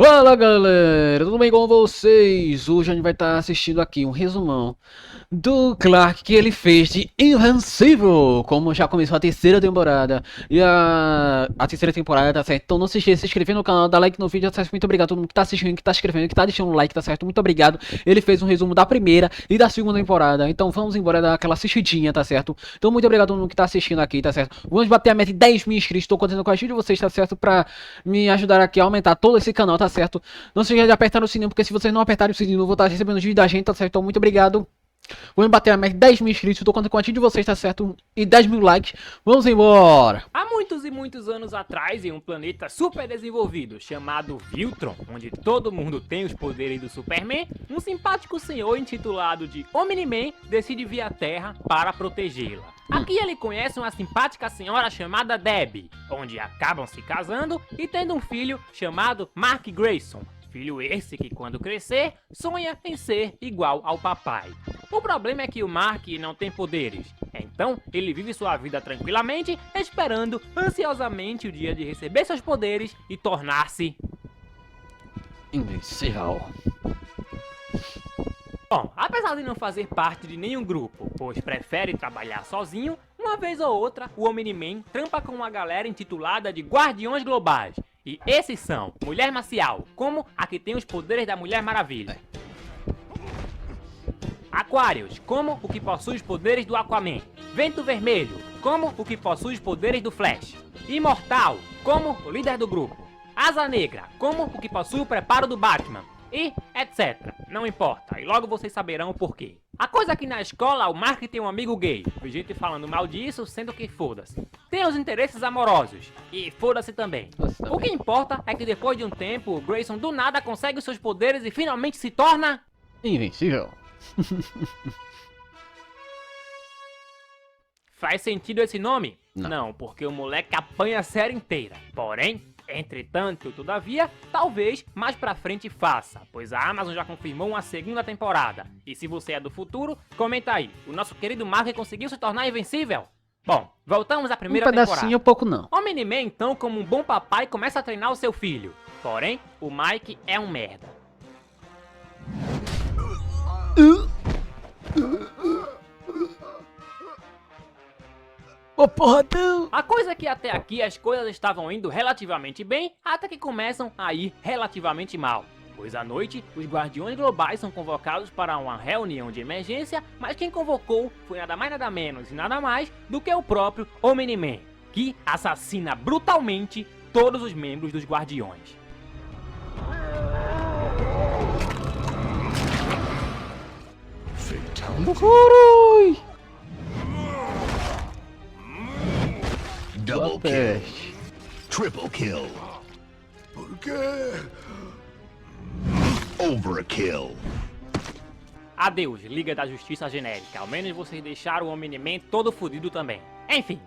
Fala galera, tudo bem com vocês? Hoje a gente vai estar assistindo aqui um resumão do Clark que ele fez de Invencível, como já começou a terceira temporada. E a terceira temporada, tá certo? Então não se esqueça de se inscrever no canal, dar like no vídeo, tá certo? Muito obrigado a todo mundo que tá assistindo, que tá escrevendo, que tá deixando um like, tá certo? Muito obrigado. Ele fez um resumo da primeira e da segunda temporada, então vamos embora dar aquela assistidinha, tá certo? Então muito obrigado a todo mundo que tá assistindo aqui, tá certo? Vamos bater a meta de 10 mil inscritos, tô contando com a ajuda de vocês, tá certo? Pra me ajudar aqui a aumentar todo esse canal, tá certo? Não se esqueça de apertar o sininho, porque se vocês não apertarem o sininho, eu vou estar recebendo vídeo da gente, tá certo? Então, muito obrigado. Vamos bater a meta de 10 mil inscritos, tô contando com a ajuda de vocês, tá certo? E 10 mil likes. Vamos embora! Há muitos e muitos anos atrás, em um planeta super desenvolvido chamado Viltron, onde todo mundo tem os poderes do Superman, um simpático senhor intitulado de Omni-Man decide vir à Terra para protegê-la. Aqui ele conhece uma simpática senhora chamada Debbie, onde acabam se casando e tendo um filho chamado Mark Grayson. Filho esse que, quando crescer, sonha em ser igual ao papai. O problema é que o Mark não tem poderes, então ele vive sua vida tranquilamente, esperando ansiosamente o dia de receber seus poderes e tornar-se Invencível. Bom, apesar de não fazer parte de nenhum grupo, pois prefere trabalhar sozinho, uma vez ou outra o Omni-Man trampa com uma galera intitulada de Guardiões Globais. E esses são Mulher Marcial, como a que tem os poderes da Mulher Maravilha. Aquarius, como o que possui os poderes do Aquaman. Vento Vermelho, como o que possui os poderes do Flash. Imortal, como o líder do grupo. Asa Negra, como o que possui o preparo do Batman. E etc. Não importa, e logo vocês saberão o porquê. A coisa é que na escola o Mark tem um amigo gay. Vi gente falando mal disso, sendo que foda-se. Tem os interesses amorosos. E foda-se também. O que importa é que depois de um tempo, o Grayson do nada consegue os seus poderes e finalmente se torna Invencível. Faz sentido esse nome? Não. Porque o moleque apanha a série inteira. Porém, entretanto, todavia, talvez mais pra frente faça, pois a Amazon já confirmou uma segunda temporada. E se você é do futuro, comenta aí. O nosso querido Mark conseguiu se tornar invencível? Bom, voltamos à primeira Um pedacinho temporada. pouco não. Omni-Man, então, como um bom papai, começa a treinar o seu filho. Porém, o Mike é um merda. Ô porradão! A coisa é que até aqui as coisas estavam indo relativamente bem, até que começam a ir relativamente mal. Pois à noite, os Guardiões Globais são convocados para uma reunião de emergência, mas quem convocou foi nada mais nada menos e nada mais do que o próprio Omni-Man, que assassina brutalmente todos os membros dos Guardiões. Caralho! Double kill. Triple kill. ¿Por qué? Overkill. Adeus, Liga da Justiça Genérica, ao menos vocês deixaram o Omni-Man todo fudido também. Enfim,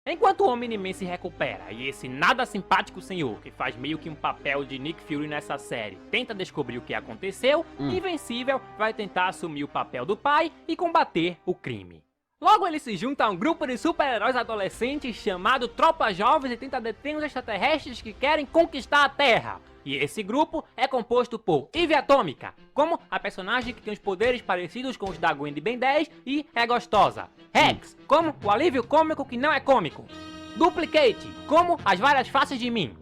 enquanto o Omni-Man se recupera e esse nada simpático senhor, que faz meio que um papel de Nick Fury nessa série, tenta descobrir o que aconteceu, Invencível vai tentar assumir o papel do pai e combater o crime. Logo ele se junta a um grupo de super-heróis adolescentes chamado Tropa Jovens e tenta deter os extraterrestres que querem conquistar a Terra. E esse grupo é composto por Eve Atômica, como a personagem que tem os poderes parecidos com os da Gwen de Ben 10 e é gostosa. Rex, como o alívio cômico que não é cômico. Duplicate, como as várias faces de mim.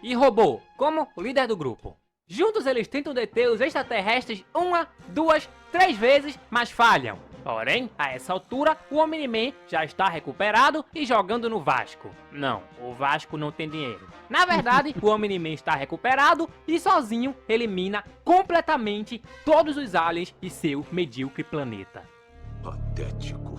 E Robô, como o líder do grupo. Juntos eles tentam deter os extraterrestres 1, 2, 3 vezes, mas falham. Porém, a essa altura, o Omni-Man já está recuperado e jogando no Vasco. Não, o Vasco não tem dinheiro. Na verdade, o Omni-Man está recuperado e sozinho elimina completamente todos os aliens de seu medíocre planeta. Patético.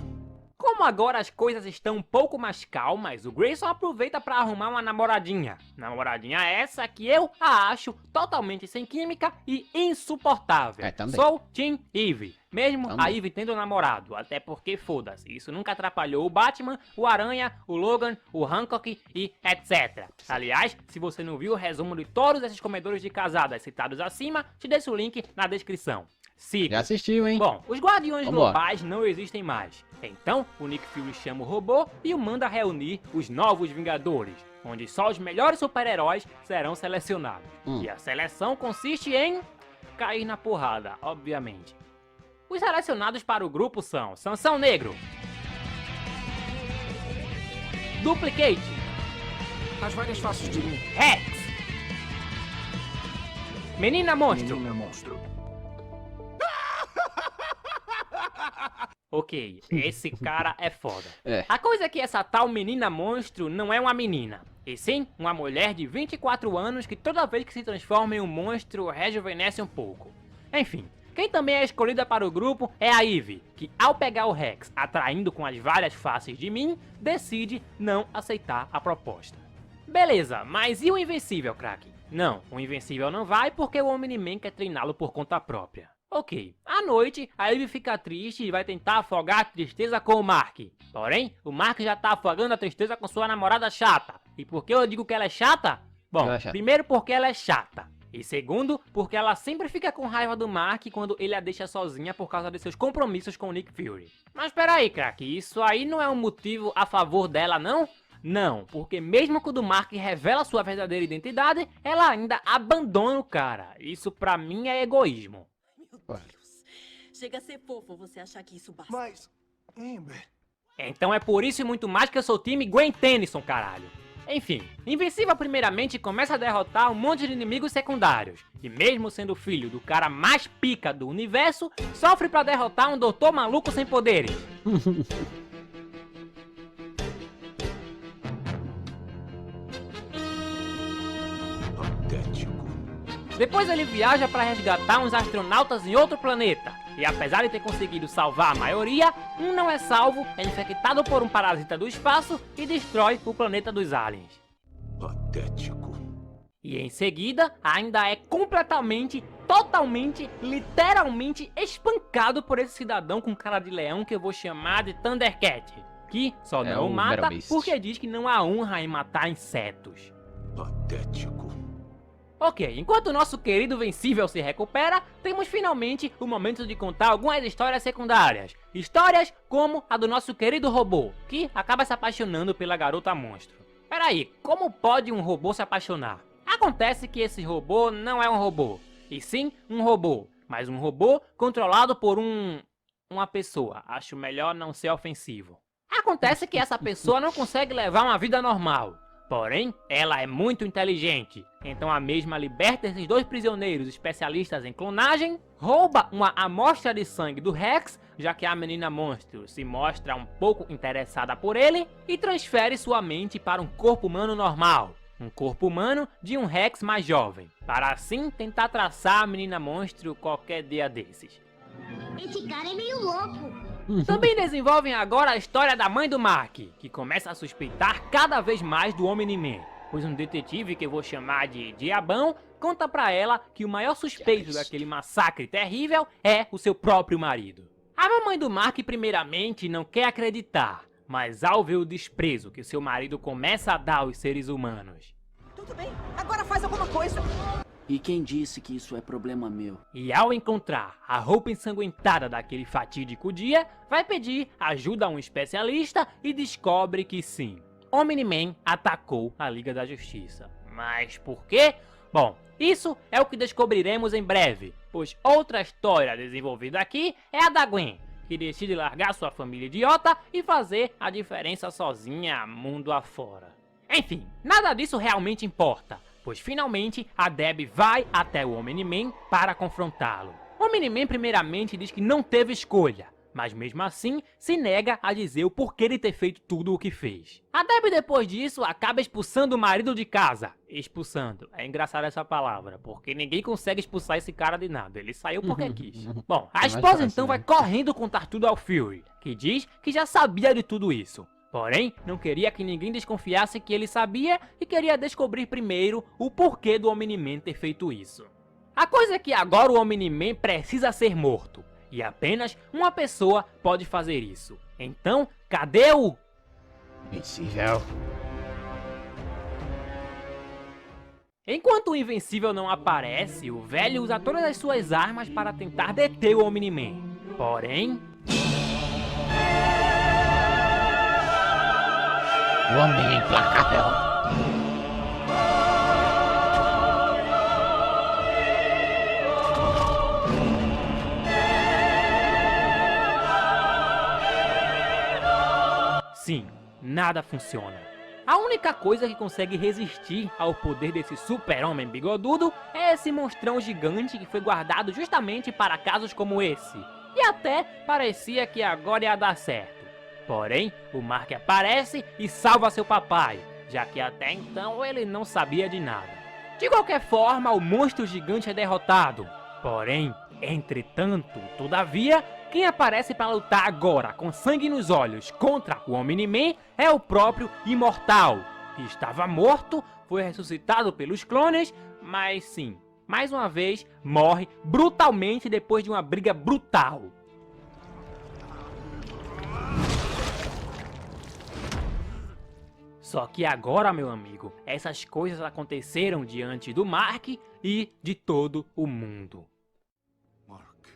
Como agora as coisas estão um pouco mais calmas, o Grayson aproveita para arrumar uma namoradinha. Namoradinha essa que eu a acho totalmente sem química e insuportável. Também. Sou Team Eve, mesmo Também. a Eve tendo namorado, até porque foda-se, isso nunca atrapalhou o Batman, o Aranha, o Logan, o Hancock e etc. Aliás, se você não viu o resumo de todos esses comedores de casadas citados acima, te deixo o link na descrição. Siga. Já assistiu, hein? Bom, os Guardiões Vambora. Globais não existem mais. Então, o Nick Fury chama o robô e o manda reunir os novos Vingadores, onde só os melhores super-heróis serão selecionados. E a seleção consiste em cair na porrada, obviamente. Os selecionados para o grupo são Sansão Negro, Duplicate, As várias faces de mim. Rex, Menina Monstro. Menina monstro. Ok, esse cara é foda. É. A coisa é que essa tal menina monstro não é uma menina, e sim uma mulher de 24 anos que toda vez que se transforma em um monstro rejuvenesce um pouco. Enfim, quem também é escolhida para o grupo é a Eve, que ao pegar o Rex atraindo com as várias faces de mim, decide não aceitar a proposta. Beleza, mas e o Invencível, craque? Não, o Invencível não vai porque o Omni-Man quer treiná-lo por conta própria. Ok, à noite, a Eve fica triste e vai tentar afogar a tristeza com o Mark. Porém, o Mark já tá afogando a tristeza com sua namorada chata. E por que eu digo que ela é chata? Bom, Ela é chata. primeiro porque ela é chata. E segundo, porque ela sempre fica com raiva do Mark quando ele a deixa sozinha por causa de seus compromissos com o Nick Fury. Mas peraí, craque, isso aí não é um motivo a favor dela, não? Não, porque mesmo quando o Mark revela sua verdadeira identidade, ela ainda abandona o cara. Isso pra mim é egoísmo. Meu Deus. Chega a ser fofo você achar que isso basta. Mas, Amber... Então é por isso e muito mais que eu sou time Gwen Tennyson, caralho. Enfim, Invencível primeiramente começa a derrotar um monte de inimigos secundários. E mesmo sendo filho do cara mais pica do universo, sofre pra derrotar um doutor maluco sem poderes. Patético. Depois ele viaja para resgatar uns astronautas em outro planeta. E apesar de ter conseguido salvar a maioria, um não é salvo, é infectado por um parasita do espaço e destrói o planeta dos aliens. Patético. E em seguida, ainda é completamente, totalmente, literalmente espancado por esse cidadão com cara de leão que eu vou chamar de Thundercat. Que só É não o o mata Metal Beast. porque diz que não há honra em matar insetos. Patético. Ok, enquanto o nosso querido Vencível se recupera, temos finalmente o momento de contar algumas histórias secundárias. Histórias como a do nosso querido robô, que acaba se apaixonando pela garota monstro. Peraí, como pode um robô se apaixonar? Acontece que esse robô não é um robô, e sim um robô, mas um robô controlado por uma pessoa. Acho melhor não ser ofensivo. Acontece que essa pessoa não consegue levar uma vida normal. Porém, ela é muito inteligente, então a mesma liberta esses dois prisioneiros especialistas em clonagem, rouba uma amostra de sangue do Rex, já que a menina monstro se mostra um pouco interessada por ele, e transfere sua mente para um corpo humano normal, um corpo humano de um Rex mais jovem, para assim tentar traçar a menina monstro qualquer dia desses. Esse cara é meio louco. Também desenvolvem agora a história da mãe do Mark, que começa a suspeitar cada vez mais do Omni-Man, pois um detetive que eu vou chamar de Diabão conta pra ela que o maior suspeito daquele massacre terrível é o seu próprio marido. A mamãe do Mark primeiramente não quer acreditar, mas ao ver o desprezo que o seu marido começa a dar aos seres humanos, Tudo bem, agora faz alguma coisa. E quem disse que isso é problema meu? e ao encontrar a roupa ensanguentada daquele fatídico dia, vai pedir ajuda a um especialista e descobre que sim, Omni-Man atacou a Liga da Justiça. Mas por quê? Bom, isso é o que descobriremos em breve, pois outra história desenvolvida aqui é a da Gwen, que decide largar sua família idiota e fazer a diferença sozinha mundo afora. Enfim, nada disso realmente importa, pois finalmente a Deb vai até o Omni-Man para confrontá-lo. O Omni-Man primeiramente diz que não teve escolha, mas mesmo assim se nega a dizer o porquê de ter feito tudo o que fez. A Deb depois disso acaba expulsando o marido de casa. Expulsando, é engraçada essa palavra, porque ninguém consegue expulsar esse cara de nada, ele saiu porque quis. Bom, a Mais esposa fácil, então né? vai correndo contar tudo ao Fury, que diz que já sabia de tudo isso. Porém, não queria que ninguém desconfiasse que ele sabia e queria descobrir primeiro o porquê do Omni-Man ter feito isso. A coisa é que agora o Omni-Man precisa ser morto, e apenas uma pessoa pode fazer isso. Então, cadê o... Invencível. Enquanto o Invencível não aparece, o velho usa todas as suas armas para tentar deter o Omni-Man. Porém... O homem é implacável. Sim, nada funciona. A única coisa que consegue resistir ao poder desse super-homem bigodudo é esse monstrão gigante que foi guardado justamente para casos como esse. E até parecia que agora ia dar certo. Porém, o Mark aparece e salva seu papai, já que até então ele não sabia de nada. De qualquer forma, o monstro gigante é derrotado. Porém, entretanto, todavia, quem aparece para lutar agora com sangue nos olhos contra o Omni-Man é o próprio Imortal, que estava morto, foi ressuscitado pelos clones, mas sim, mais uma vez, morre brutalmente depois de uma briga brutal. Só que agora, meu amigo, essas coisas aconteceram diante do Mark e de todo o mundo. Mark.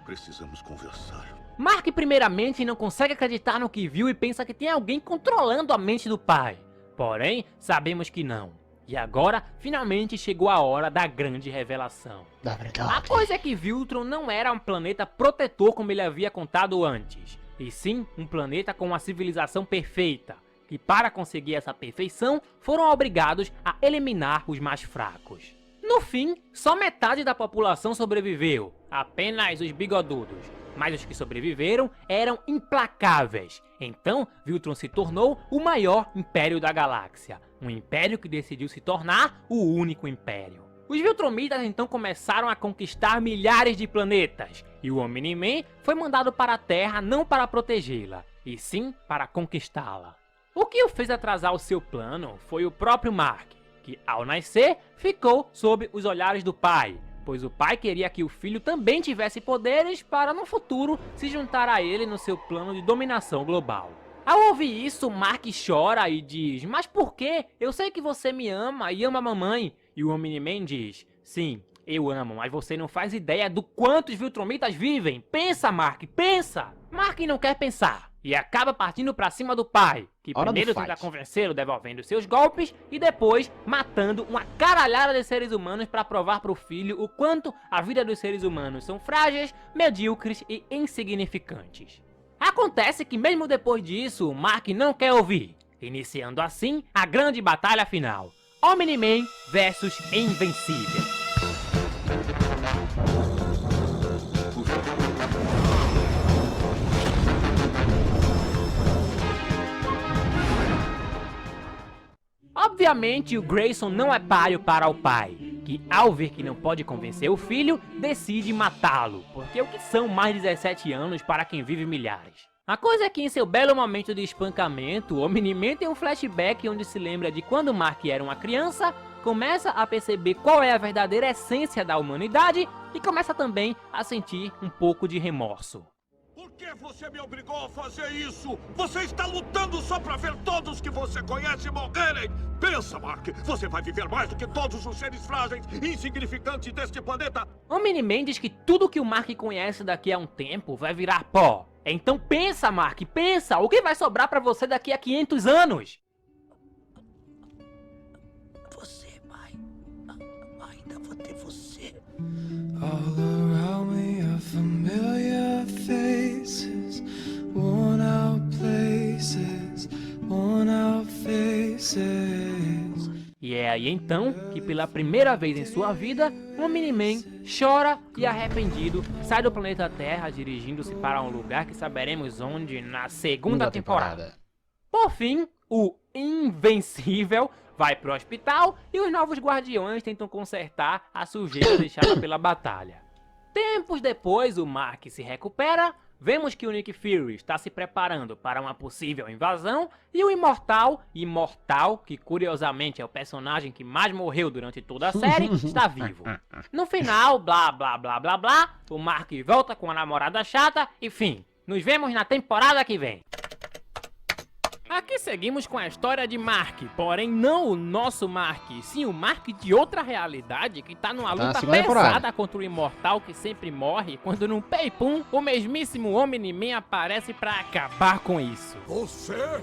Precisamos conversar. Mark primeiramente não consegue acreditar no que viu e pensa que tem alguém controlando a mente do pai. Porém, sabemos que não. E agora, finalmente chegou a hora da grande revelação. Da A verdade. coisa é que Viltron não era um planeta protetor como ele havia contado antes, e sim um planeta com uma civilização perfeita, que para conseguir essa perfeição foram obrigados a eliminar os mais fracos. No fim, só metade da população sobreviveu, apenas os bigodudos, mas os que sobreviveram eram implacáveis. Então, Viltron se tornou o maior império da galáxia, um império que decidiu se tornar o único império. Os Viltromitas então começaram a conquistar milhares de planetas, e o Omni-Man foi mandado para a Terra não para protegê-la, e sim para conquistá-la. O que o fez atrasar o seu plano foi o próprio Mark, que ao nascer ficou sob os olhares do pai, pois o pai queria que o filho também tivesse poderes para no futuro se juntar a ele no seu plano de dominação global. Ao ouvir isso, Mark chora e diz: "Mas por quê? Eu sei que você me ama e ama a mamãe." E o Omni-Man diz: "Sim, eu amo, mas você não faz ideia do quanto os Viltromitas vivem. Pensa, Mark, pensa!" Mark não quer pensar e acaba partindo pra cima do pai, que Hora do primeiro fight. tenta convencê-lo devolvendo seus golpes e depois matando uma caralhada de seres humanos para provar pro filho o quanto a vida dos seres humanos são frágeis, medíocres e insignificantes. Acontece que mesmo depois disso, Mark não quer ouvir, iniciando assim a grande batalha final: Omni-Man versus Invencível. Obviamente, o Grayson não é páreo para o pai, que ao ver que não pode convencer o filho, decide matá-lo, porque o que são mais 17 anos para quem vive milhares? A coisa é que em seu belo momento de espancamento, o Omni-Man tem um flashback onde se lembra de quando Mark era uma criança, começa a perceber qual é a verdadeira essência da humanidade e começa também a sentir um pouco de remorso. Por que você me obrigou a fazer isso? Você está lutando só para ver todos que você conhece morrerem! Pensa, Mark, você vai viver mais do que todos os seres frágeis e insignificantes deste planeta! Omni-Man diz que tudo que o Mark conhece daqui a um tempo vai virar pó. Então pensa, Mark, pensa! O que vai sobrar pra você daqui a 500 anos? Você, pai. Ainda vou ter você. All around me are familiar faces, worn out places, worn out faces. E é aí então que pela primeira vez em sua vida, o Omni-Man chora e arrependido sai do planeta Terra dirigindo-se para um lugar que saberemos onde na segunda temporada. Por fim, o Invencível vai pro hospital e os novos guardiões tentam consertar a sujeira deixada pela batalha. Tempos depois, o Mark se recupera, vemos que o Nick Fury está se preparando para uma possível invasão e o Imortal, que curiosamente é o personagem que mais morreu durante toda a série, está vivo. No final, blá blá blá blá blá, o Mark volta com a namorada chata e fim. Nos vemos na temporada que vem. Aqui seguimos com a história de Mark, porém não o nosso Mark, sim o Mark de outra realidade que tá numa luta segunda pesada temporada. contra o imortal que sempre morre, quando num Pei-Pum, o mesmíssimo Omni-Man aparece pra acabar com isso. Você?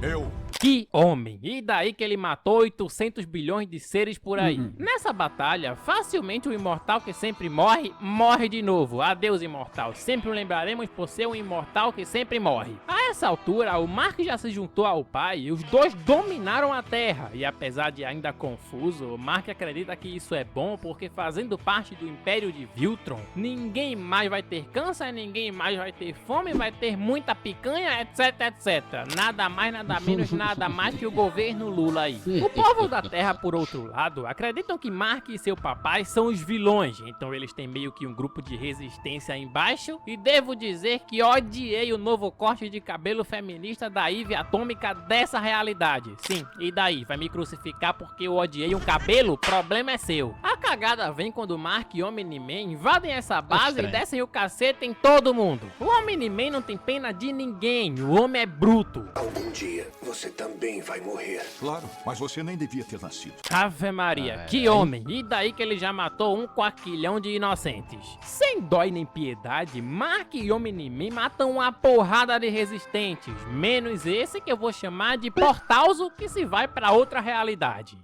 Eu. Que homem! E daí que ele matou 800 bilhões de seres por aí. Nessa batalha, facilmente o imortal que sempre morre, morre de novo. Adeus, imortal. Sempre o lembraremos por ser um imortal que sempre morre. A essa altura, o Mark já se juntou ao pai e os dois dominaram a Terra. E apesar de ainda confuso, o Mark acredita que isso é bom porque fazendo parte do Império de Viltron, ninguém mais vai ter câncer, ninguém mais vai ter fome, vai ter muita picanha, etc, etc. Nada mais, nada menos, nada mais que o governo Lula aí. O povo da Terra, por outro lado, acreditam que Mark e seu papai são os vilões, então eles têm meio que um grupo de resistência aí embaixo, e devo dizer que odiei o novo corte de cabelo feminista da Eve Atômica dessa realidade. Sim, e daí? Vai me crucificar porque eu odiei um cabelo? Problema é seu. A cagada vem quando Mark e Omni-Man invadem essa base e descem o cacete em todo mundo. O Omni-Man não tem pena de ninguém, o homem é bruto. Algum dia você também vai morrer. Claro, mas você nem devia ter nascido. Ave Maria, que homem! E daí que ele já matou 1 quaquilhão de inocentes. Sem dó e nem piedade, Mark e Omni-Man matam uma porrada de resistentes, menos esse que eu vou chamar de Portalzo, que se vai pra outra realidade.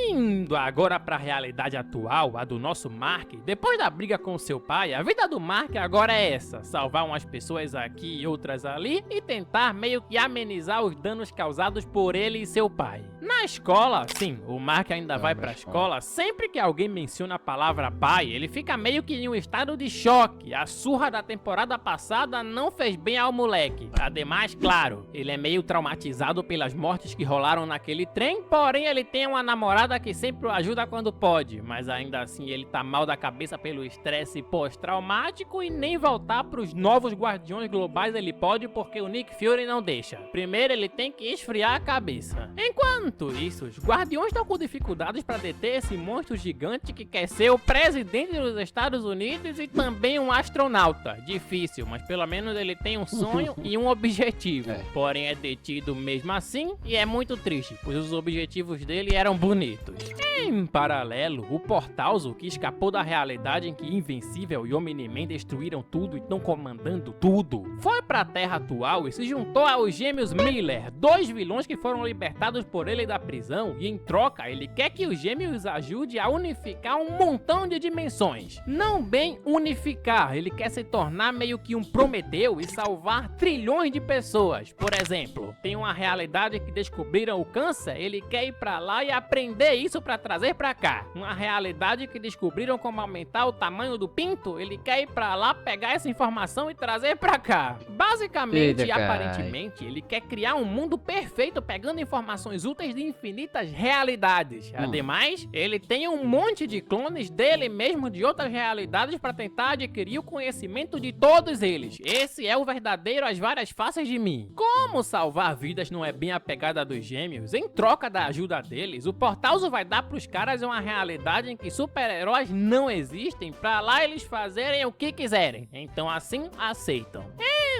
Indo agora pra realidade atual, a do nosso Mark, depois da briga com seu pai, a vida do Mark agora é essa: salvar umas pessoas aqui e outras ali e tentar meio que amenizar os danos causados por ele e seu pai. Na escola, sim, o Mark ainda vai pra escola. Sempre que alguém menciona a palavra pai, ele fica meio que em um estado de choque. A surra da temporada passada não fez bem ao moleque. Ademais, claro, ele é meio traumatizado pelas mortes que rolaram naquele trem, porém ele tem uma namorada que sempre o ajuda quando pode, mas ainda assim ele tá mal da cabeça pelo estresse pós-traumático e nem voltar pros novos Guardiões Globais ele pode porque o Nick Fury não deixa. Primeiro ele tem que esfriar a cabeça. Enquanto isso, os Guardiões estão com dificuldades para deter esse monstro gigante que quer ser o presidente dos Estados Unidos e também um astronauta. Difícil, mas pelo menos ele tem um sonho e um objetivo. Porém é detido mesmo assim e é muito triste, pois os objetivos dele eram bonitos. Em paralelo, o Portalzo, que escapou da realidade em que Invencível e Omni-Man destruíram tudo e estão comandando tudo, foi pra Terra atual e se juntou aos Gêmeos Miller, 2 vilões que foram libertados por ele da prisão, e em troca ele quer que os Gêmeos ajude a unificar um montão de dimensões. Não bem unificar, ele quer se tornar meio que um Prometeu e salvar trilhões de pessoas. Por exemplo, tem uma realidade que descobriram o câncer, ele quer ir pra lá e aprender isso pra trazer pra cá. Uma realidade que descobriram como aumentar o tamanho do pinto, ele quer ir pra lá, pegar essa informação e trazer pra cá. Basicamente e aparentemente, ele quer criar um mundo perfeito pegando informações úteis de infinitas realidades. Ademais, ele tem um monte de clones dele mesmo de outras realidades pra tentar adquirir o conhecimento de todos eles. Esse é o verdadeiro As Várias Faces de Mim. Como salvar vidas não é bem a pegada dos Gêmeos, em troca da ajuda deles, o Portalzo vai dar pros caras uma realidade em que super-heróis não existem, pra lá eles fazerem o que quiserem. Então assim, aceitam.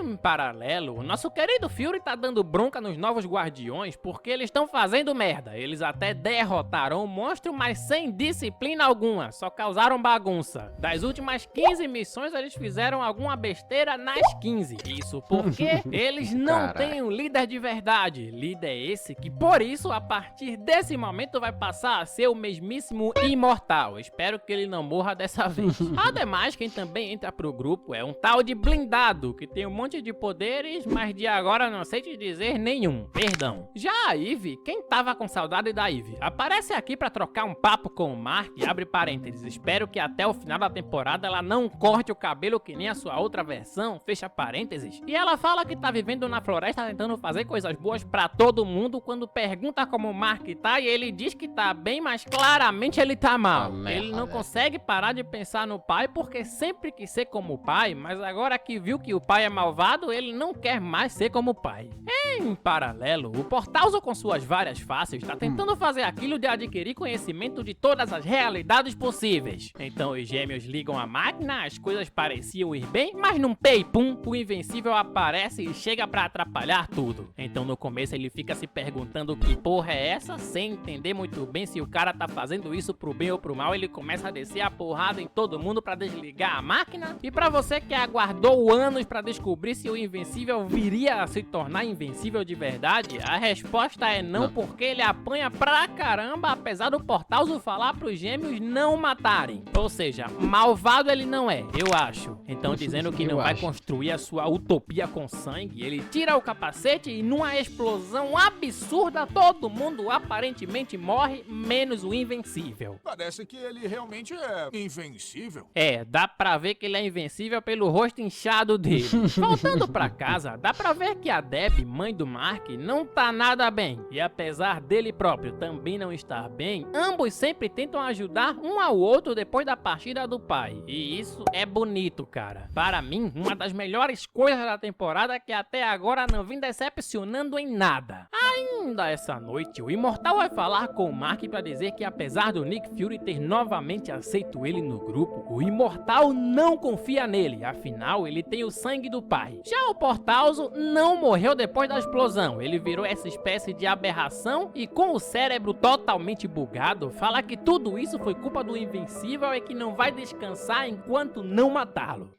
Em paralelo, o nosso querido Fury tá dando bronca nos novos Guardiões porque eles estão fazendo merda. Eles até derrotaram o monstro, mas sem disciplina alguma, só causaram bagunça. Das últimas 15 missões, eles fizeram alguma besteira nas 15. Isso porque eles não têm um líder de verdade. Líder esse que, por isso, a partir desse momento vai passar a ser o mesmíssimo Imortal. Espero que ele não morra dessa vez. Ademais, quem também entra pro grupo é um tal de Blindado, que tem um monte de poderes, mas de agora não sei te dizer nenhum. Perdão. Já a Eve, quem tava com saudade da Eve, aparece aqui pra trocar um papo com o Mark e abre parênteses. Espero que até o final da temporada ela não corte o cabelo que nem a sua outra versão, fecha parênteses. E ela fala que tá vivendo na floresta tentando fazer coisas boas pra todo mundo quando pergunta como o Mark tá e ele diz que tá bem, mas claramente ele tá mal. Ele não consegue parar de pensar no pai porque sempre quis ser como o pai, mas agora que viu que o pai é malvado, ele não quer mais ser como o pai. Em paralelo, o Portalzo com suas várias faces está tentando fazer aquilo de adquirir conhecimento de todas as realidades possíveis. Então os gêmeos ligam a máquina, as coisas pareciam ir bem, mas num pei-pum, o Invencível aparece e chega pra atrapalhar tudo. Então no começo ele fica se perguntando que porra é essa, sem entender muito bem se o cara tá fazendo isso pro bem ou pro mal. Ele começa a descer a porrada em todo mundo pra desligar a máquina. E pra você que aguardou anos pra descobrir se o Invencível viria a se tornar invencível de verdade, a resposta é não, porque ele apanha pra caramba, apesar do Portalzo falar pros gêmeos não matarem. Ou seja, malvado ele não é, eu acho. Então dizendo que não vai construir a sua utopia com sangue, ele tira o capacete e numa explosão absurda todo mundo aparentemente morre, menos o Invencível. Parece que ele realmente é invencível. É, dá pra ver que ele é invencível pelo rosto inchado dele. Voltando pra casa, dá pra ver que a Deb, mãe do Mark, não tá nada bem. E apesar dele próprio também não estar bem, ambos sempre tentam ajudar um ao outro depois da partida do pai. E isso é bonito, cara. Para mim, uma das melhores coisas da temporada é que até agora não vem decepcionando em nada. Ainda essa noite, o Imortal vai falar com o Mark pra dizer que apesar do Nick Fury ter novamente aceito ele no grupo, o Imortal não confia nele, afinal ele tem o sangue do pai. Já o Portalzo não morreu depois da explosão, ele virou essa espécie de aberração e com o cérebro totalmente bugado, fala que tudo isso foi culpa do Invencível e que não vai descansar enquanto não matá-lo.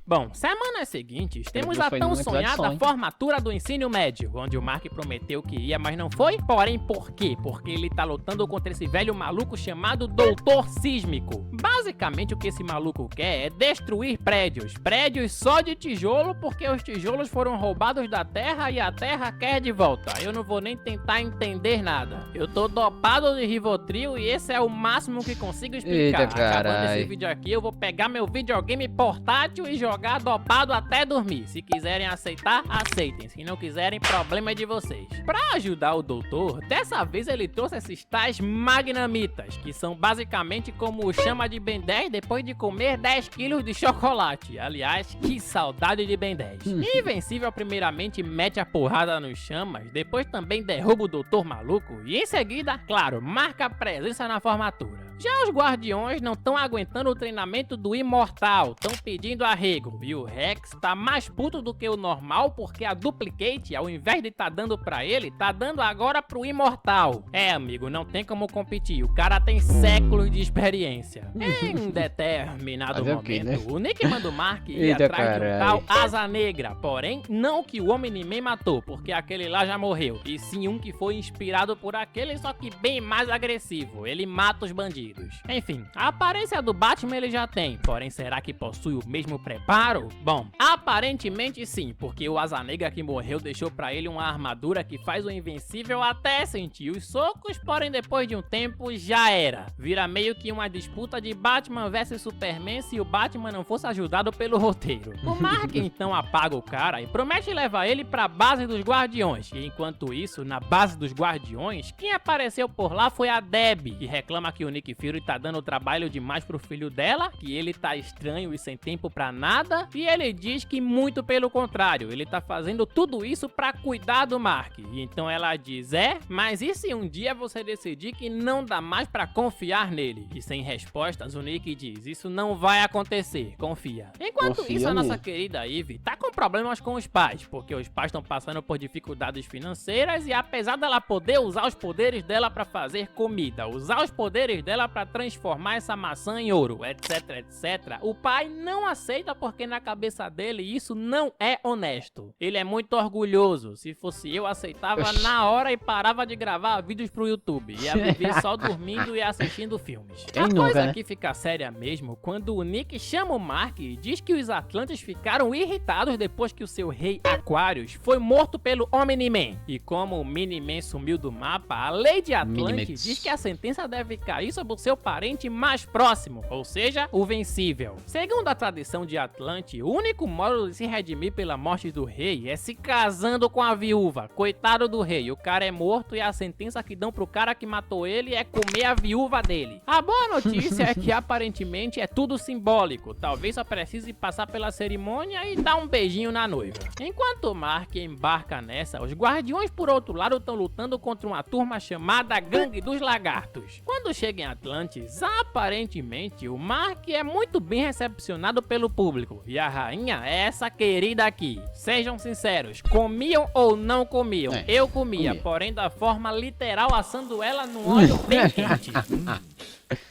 Bom, semanas seguintes, temos a tão sonhada formatura do ensino médio, onde o Mark prometeu que ia, mas não foi. Porém, por quê? Porque ele tá lutando contra esse velho maluco chamado Doutor Sísmico. Basicamente, o que esse maluco quer é destruir prédios. Prédios só de tijolo, porque os tijolos foram roubados da Terra e a Terra quer de volta. Eu não vou nem tentar entender nada. Eu tô dopado de Rivotril e esse é o máximo que consigo explicar. Eita, acabando esse vídeo aqui, eu vou pegar meu videogame portátil e jogar dopado até dormir. Se quiserem aceitar, aceitem. Se não quiserem, problema é de vocês. Pra ajudar o doutor, dessa vez ele trouxe esses tais magnamitas, que são basicamente como o chama de Ben 10 depois de comer 10 quilos de chocolate. Aliás, que saudade de Ben 10. Invencível primeiramente mete a porrada nos chamas, depois também derruba o doutor maluco e em seguida, claro, marca presença na formatura. Já os guardiões não estão aguentando o treinamento do Imortal, estão pedindo arrego. E o Rex tá mais puto do que o normal porque a Duplicate, ao invés de tá dando pra ele, tá dando agora pro Imortal. É, amigo, não tem como competir, o cara tem séculos de experiência. Em determinado momento, o Nick manda o Mark ir atrás de um tal Asa Negra, porém, não que o Omni-Man matou, porque aquele lá já morreu, e sim um que foi inspirado por aquele, só que bem mais agressivo, ele mata os bandidos. Enfim, a aparência do Batman ele já tem, porém será que possui o mesmo preparo? Bom, aparentemente sim, porque o Asa Negra que morreu deixou pra ele uma armadura que faz o Invencível até sentir os socos, porém depois de um tempo já era. Vira meio que uma disputa de Batman vs Superman se o Batman não fosse ajudado pelo roteiro. O Mark então apaga o cara e promete levar ele pra base dos Guardiões, e enquanto isso, na base dos Guardiões, quem apareceu por lá foi a Deb, que reclama que o Nick Fury tá dando trabalho demais pro filho dela, que ele tá estranho e sem tempo pra nada, e ele diz que muito pelo contrário, ele tá fazendo tudo isso pra cuidar do Mark. E então ela diz, mas e se um dia você decidir que não dá mais pra confiar nele? E sem respostas, o Nick diz, isso não vai acontecer, confia. Enquanto isso, a nossa querida Eve tá com problemas com os pais, porque os pais estão passando por dificuldades financeiras e apesar dela poder usar os poderes dela pra fazer comida, usar os poderes dela pra transformar essa maçã em ouro, etc, etc, o pai não aceita porque na cabeça dele isso não é honesto. Ele é muito orgulhoso. Se fosse eu, aceitava na hora e parava de gravar vídeos pro YouTube. Ia viver só dormindo e assistindo filmes. A coisa aqui fica séria mesmo quando o Nick chama o Mark e diz que os Atlantes ficaram irritados depois que o seu rei Aquarius foi morto pelo Omni-Man. E como o Mini-Man sumiu do mapa, a lei de Atlantis diz que a sentença deve cair sobre o seu parente mais próximo, ou seja, o Vencível. Segundo a tradição de Atlantis, Atlante, o único modo de se redimir pela morte do rei é se casando com a viúva. Coitado do rei, o cara é morto e a sentença que dão pro cara que matou ele é comer a viúva dele. A boa notícia é que aparentemente é tudo simbólico, talvez só precise passar pela cerimônia e dar um beijinho na noiva. Enquanto Mark embarca nessa, os guardiões por outro lado estão lutando contra uma turma chamada Gangue dos Lagartos. Quando chega em Atlantis, aparentemente o Mark é muito bem recepcionado pelo público e a rainha é essa querida aqui. Sejam sinceros, comiam ou não comiam? Eu comia, porém da forma literal, assando ela num óleo bem quente.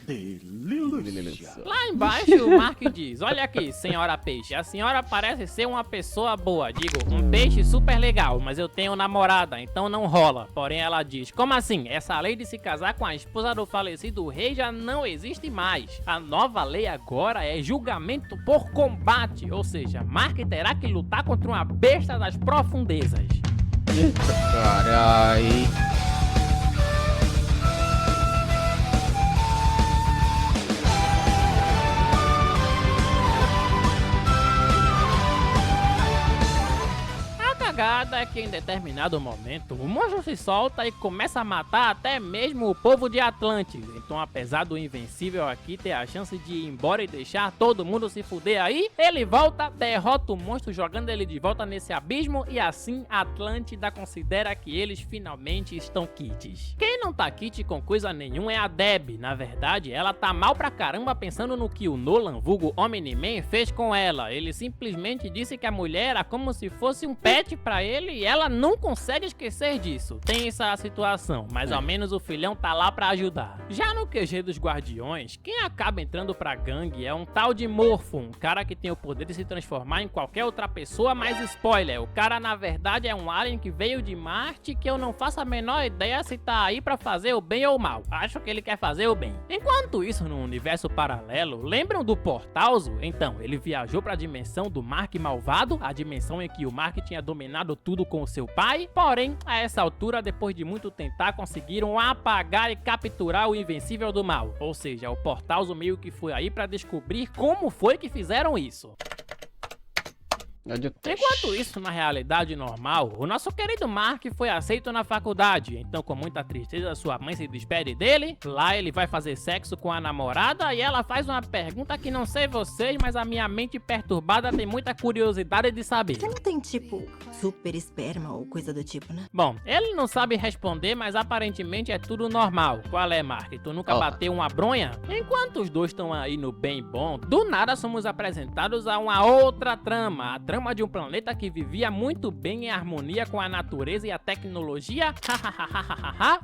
Delícia. Lá embaixo o Mark diz: olha aqui, senhora peixe, a senhora parece ser uma pessoa boa, digo, um peixe super legal, mas eu tenho namorada, então não rola. Porém ela diz: como assim? Essa lei de se casar com a esposa do falecido rei já não existe mais. A nova lei agora é julgamento por combate, ou seja, Mark terá que lutar contra uma besta das profundezas. Carai. A cagada é que em determinado momento o monstro se solta e começa a matar até mesmo o povo de Atlantis. Então, apesar do Invencível aqui ter a chance de ir embora e deixar todo mundo se fuder aí, ele volta, derrota o monstro jogando ele de volta nesse abismo e assim Atlântida considera que eles finalmente estão quites. Quem não tá quite com coisa nenhuma é a Deb. Na verdade, ela tá mal pra caramba pensando no que o Nolan, vulgo Omni-Man, fez com ela. Ele simplesmente disse que a mulher era como se fosse um pet pra ele e ela não consegue esquecer disso. Tem essa situação, mas ao menos o filhão tá lá pra ajudar. Já no QG dos Guardiões, quem acaba entrando pra gangue é um tal de Morpho, um cara que tem o poder de se transformar em qualquer outra pessoa, mas spoiler, o cara na verdade é um alien que veio de Marte que eu não faço a menor ideia se tá aí pra fazer o bem ou o mal. Acho que ele quer fazer o bem. Enquanto isso, no universo paralelo, lembram do Portalzo? Então, ele viajou pra dimensão do Mark malvado, a dimensão em que o Mark tinha dominado tudo com o seu pai, porém, a essa altura, depois de muito tentar, conseguiram apagar e capturar o Invencível do mal. Ou seja, o Portalzo meio que foi aí pra descobrir como foi que fizeram isso. Enquanto isso, na realidade normal, o nosso querido Mark foi aceito na faculdade, então com muita tristeza sua mãe se despede dele. Lá ele vai fazer sexo com a namorada e ela faz uma pergunta que não sei vocês, mas a minha mente perturbada tem muita curiosidade de saber. Você não tem tipo super esperma ou coisa do tipo, né? Bom, ele não sabe responder, mas aparentemente é tudo normal. Qual é, Mark? Tu nunca bateu uma bronha? Enquanto os dois estão aí no bem bom, do nada somos apresentados a uma outra trama, a trama de um planeta que vivia muito bem em harmonia com a natureza e a tecnologia,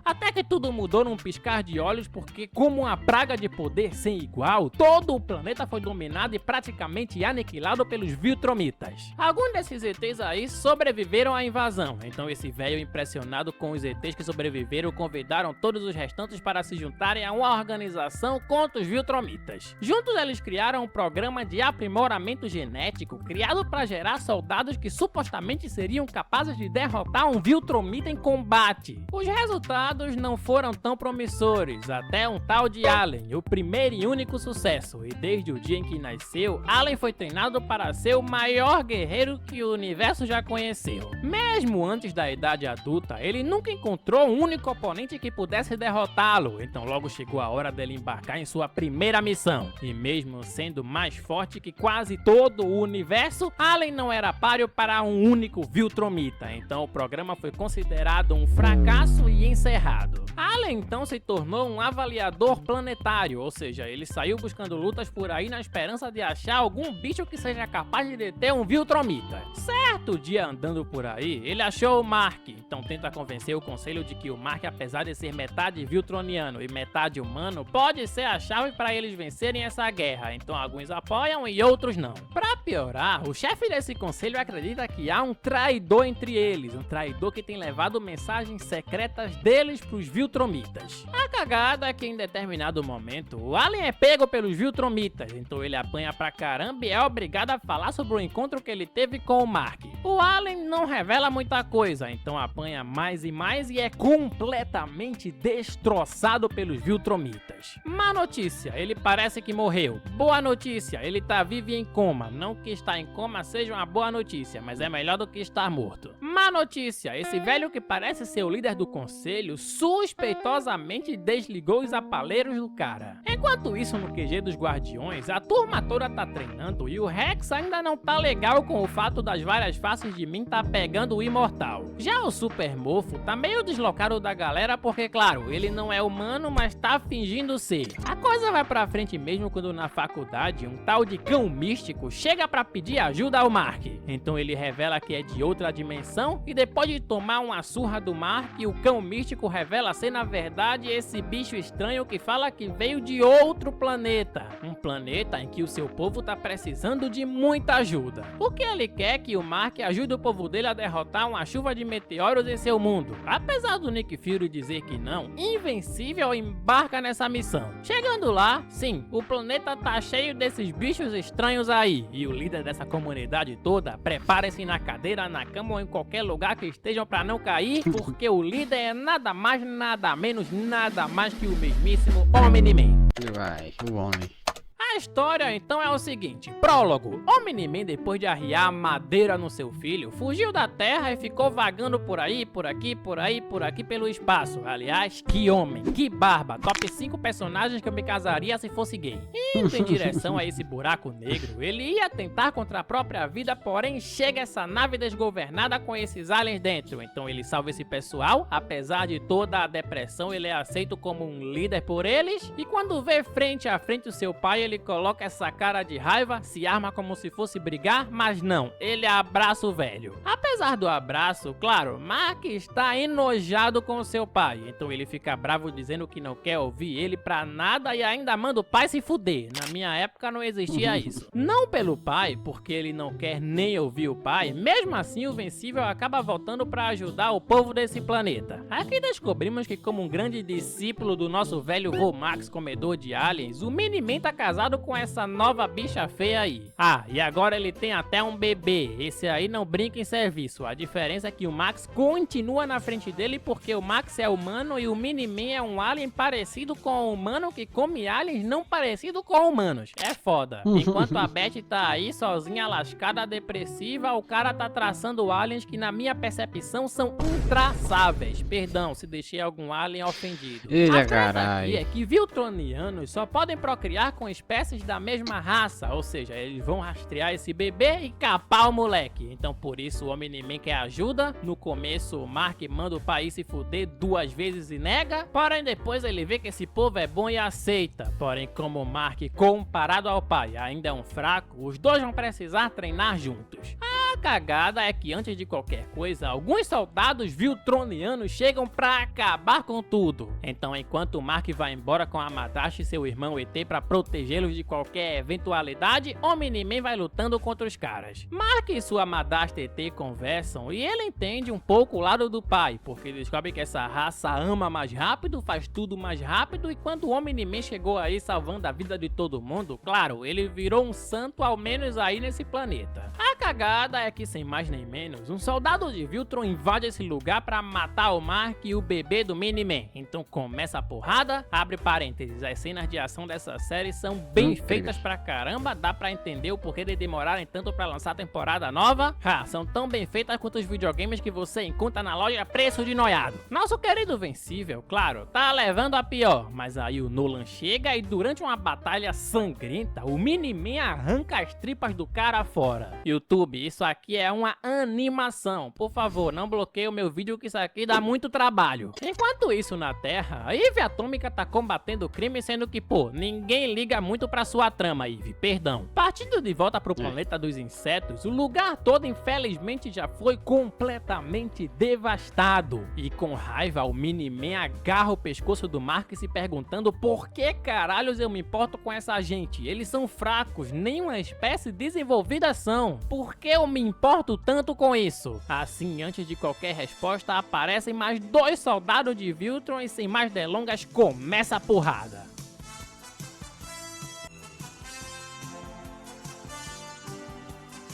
até que tudo mudou num piscar de olhos, porque como uma praga de poder sem igual, todo o planeta foi dominado e praticamente aniquilado pelos Viltromitas. Alguns desses ETs aí sobreviveram à invasão, então esse velho impressionado com os ETs que sobreviveram convidaram todos os restantes para se juntarem a uma organização contra os Viltromitas. Juntos eles criaram um programa de aprimoramento genético criado para gerar soldados que supostamente seriam capazes de derrotar um Viltromita em combate. Os resultados não foram tão promissores, até um tal de Allen, o primeiro e único sucesso, e desde o dia em que nasceu, Allen foi treinado para ser o maior guerreiro que o universo já conheceu. Mesmo antes da idade adulta, ele nunca encontrou um único oponente que pudesse derrotá-lo, então logo chegou a hora dele embarcar em sua primeira missão. E mesmo sendo mais forte que quase todo o universo, Allen não era páreo para um único Viltromita, então o programa foi considerado um fracasso e encerrado. Allen então se tornou um avaliador planetário, ou seja, ele saiu buscando lutas por aí na esperança de achar algum bicho que seja capaz de deter um Viltromita. Certo dia andando por aí, ele achou o Mark, então tenta convencer o conselho de que o Mark, apesar de ser metade Viltroniano e metade humano, pode ser a chave para eles vencerem essa guerra, então alguns apoiam e outros não. Pra piorar, o chefe desse conselho acredita que há um traidor entre eles, um traidor que tem levado mensagens secretas deles pros Viltromitas. A cagada é que em determinado momento, o Alien é pego pelos Viltromitas, então ele apanha pra caramba e é obrigado a falar sobre o encontro que ele teve com o Mark. O Alien não revela muita coisa, então apanha mais e mais e é completamente destroçado pelos Viltromitas. Má notícia, ele parece que morreu. Boa notícia, ele tá vivo e em coma. Não que estar em coma seja uma boa notícia, mas é melhor do que estar morto. Má notícia, esse velho que parece ser o líder do conselho suspeitosamente desligou os apaleiros do cara. Enquanto isso, no QG dos Guardiões, a turma toda tá treinando e o Rex ainda não tá legal com o fato das várias faces de mim tá pegando o imortal. Já o Super Mofo tá meio deslocado da galera porque, claro, ele não é humano, mas tá fingindo ser. A coisa vai pra frente mesmo quando na faculdade um tal de cão místico chega pra pedir ajuda ao Mark. Então ele revela que é de outra dimensão e depois de tomar uma surra do Mark, o cão místico revela ser na verdade esse bicho estranho que fala que veio de outro planeta. Um planeta em que o seu povo tá precisando de muita ajuda. Porque ele quer que o Mark ajude o povo dele a derrotar uma chuva de meteoros em seu mundo. Apesar do Nick Fury dizer que não, Invencível embarca nessa missão. Chegando lá, sim, o planeta tá cheio desses bichos estranhos aí. E o líder dessa comunidade toda prepare-se na cadeira, na cama ou em qualquer lugar que estejam pra não cair, porque o líder é nada mais, nada menos, nada mais que o mesmíssimo Omni-Man. Vai, o homem. A história então é o seguinte, prólogo. Omni-Man, depois de arriar madeira no seu filho, fugiu da Terra e ficou vagando por aí, por aqui, por aí, por aqui pelo espaço. Aliás, que homem, que barba, top 5 personagens que eu me casaria se fosse gay. Indo em direção a esse buraco negro, ele ia tentar contra a própria vida, porém chega essa nave desgovernada com esses aliens dentro. Então ele salva esse pessoal, apesar de toda a depressão, ele é aceito como um líder por eles. E quando vê frente a frente o seu pai, ele coloca essa cara de raiva, se arma como se fosse brigar, mas não, ele abraça o velho. Apesar do abraço, claro, Mark está enojado com o seu pai, então ele fica bravo dizendo que não quer ouvir ele pra nada e ainda manda o pai se fuder. Na minha época não existia isso. Não pelo pai, porque ele não quer nem ouvir o pai, mesmo assim o Vencível acaba voltando pra ajudar o povo desse planeta. Aqui descobrimos que, como um grande discípulo do nosso velho vô Max, comedor de aliens, o Miniman tá casado com essa nova bicha feia aí. Ah, e agora ele tem até um bebê. Esse aí não brinca em serviço. A diferença é que o Max continua na frente dele porque o Max é humano e o Miniman é um alien parecido com o humano que come aliens não parecido com humanos. É foda. Enquanto a Beth tá aí sozinha, lascada, depressiva, o cara tá traçando aliens que na minha percepção são intraçáveis. Perdão se deixei algum alien ofendido. Eita, A caralho. aqui é que Viltronianos só podem procriar com espécies da mesma raça, ou seja, eles vão rastrear esse bebê e capar o moleque. Então por isso o Omni-Man quer ajuda. No começo o Mark manda o pai se fuder 2 vezes e nega, porém depois ele vê que esse povo é bom e aceita. Porém, como o Mark, comparado ao pai, ainda é um fraco, os dois vão precisar treinar juntos. A cagada é que antes de qualquer coisa, alguns soldados viltronianos chegam pra acabar com tudo. Então enquanto o Mark vai embora com a madrasta e seu irmão ET pra protegê-los de qualquer eventualidade, Omni-Man vai lutando contra os caras. Mark e sua madrasta ET conversam e ele entende um pouco o lado do pai, porque descobre que essa raça ama mais rápido, faz tudo mais rápido, e quando o Omni-Man chegou aí salvando a vida de todo mundo, claro, ele virou um santo ao menos aí nesse planeta. A cagada é que, sem mais nem menos, um soldado de Viltron invade esse lugar pra matar o Mark e o bebê do Mini-Man. Então começa a porrada, abre parênteses, as cenas de ação dessa série são bem feitas pra caramba, dá pra entender o porquê de demorarem tanto pra lançar a temporada nova. São tão bem feitas quanto os videogames que você encontra na loja a preço de noiado. Nosso querido Vencível, claro, tá levando a pior, mas aí o Nolan chega e durante uma batalha sangrenta, o Mini-Man arranca as tripas do cara fora. YouTube, isso aqui aqui é uma animação. Por favor, não bloqueie o meu vídeo que isso aqui dá muito trabalho. Enquanto isso na Terra, a Eve Atômica tá combatendo o crime, sendo que, pô, ninguém liga muito pra sua trama, Eve, perdão. Partindo de volta pro planeta dos insetos, o lugar todo infelizmente já foi completamente devastado. E com raiva, o Mini-Man agarra o pescoço do Mark se perguntando por que caralhos eu me importo com essa gente. Eles são fracos, nenhuma espécie desenvolvida são. Por que eu me importo tanto com isso? Assim, antes de qualquer resposta, aparecem mais 2 soldados de Viltron e sem mais delongas, começa a porrada.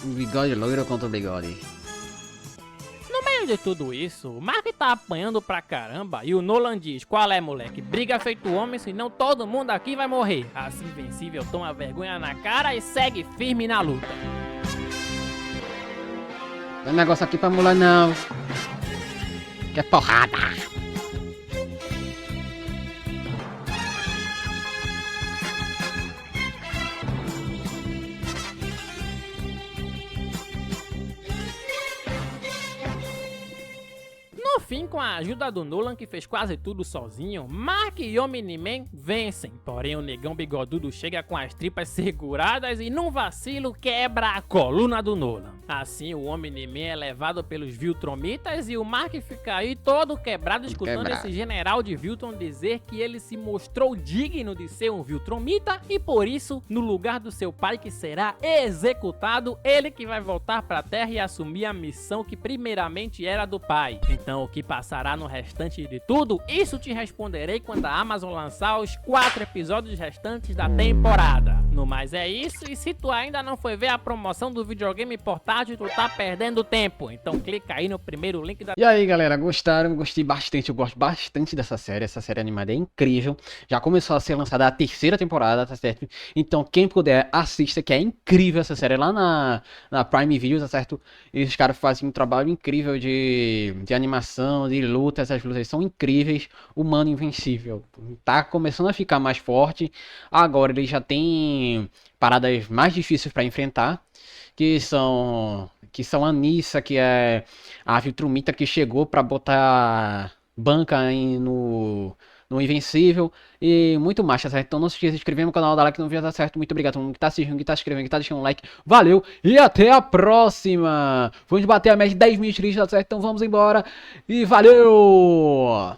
Um bigode loiro contra o bigode. No meio de tudo isso, o Mark tá apanhando pra caramba e o Nolan diz: qual é, moleque? Briga feito homem, senão todo mundo aqui vai morrer. Assim, Invencível toma vergonha na cara e segue firme na luta. Tem negócio aqui pra mula não. Que é porrada. No fim, com a ajuda do Nolan, que fez quase tudo sozinho, Mark e o Mini-Man vencem. Porém, o negão bigodudo chega com as tripas seguradas e, num vacilo, quebra a coluna do Nolan. Assim, o Omni-Man é levado pelos Viltromitas e o Mark fica aí todo quebrado escutando esse general de Viltron dizer que ele se mostrou digno de ser um Viltromita e, por isso, no lugar do seu pai que será executado, ele que vai voltar pra Terra e assumir a missão que primeiramente era do pai. Então, o que passará no restante de tudo, isso te responderei quando a Amazon lançar os 4 episódios restantes da temporada. No mais é isso, e se tu ainda não foi ver a promoção do videogame portátil, tu tá perdendo tempo. Então clica aí no primeiro link da... E aí galera, gostaram? Gostei bastante, eu gosto bastante dessa série. Essa série animada é incrível. Já começou a ser lançada a 3ª temporada, tá certo? Então quem puder, assista, que é incrível essa série lá na Prime Video, tá certo? E os caras fazem um trabalho incrível de animação, de luta. Essas lutas são incríveis. O Mano Invencível tá começando a ficar mais forte. Agora ele já tem paradas mais difíceis para enfrentar, que são a Nissa, que é a Viltrumita que chegou para botar banca no Invencível e muito mais, tá certo? Então não se esqueça de se inscrever no canal, dar like no vídeo, tá certo? Muito obrigado a todo mundo que tá assistindo, que tá se inscrevendo, que tá deixando um like. Valeu e até a próxima! Vamos bater a média de 10 mil inscritos, tá certo? Então vamos embora e valeu!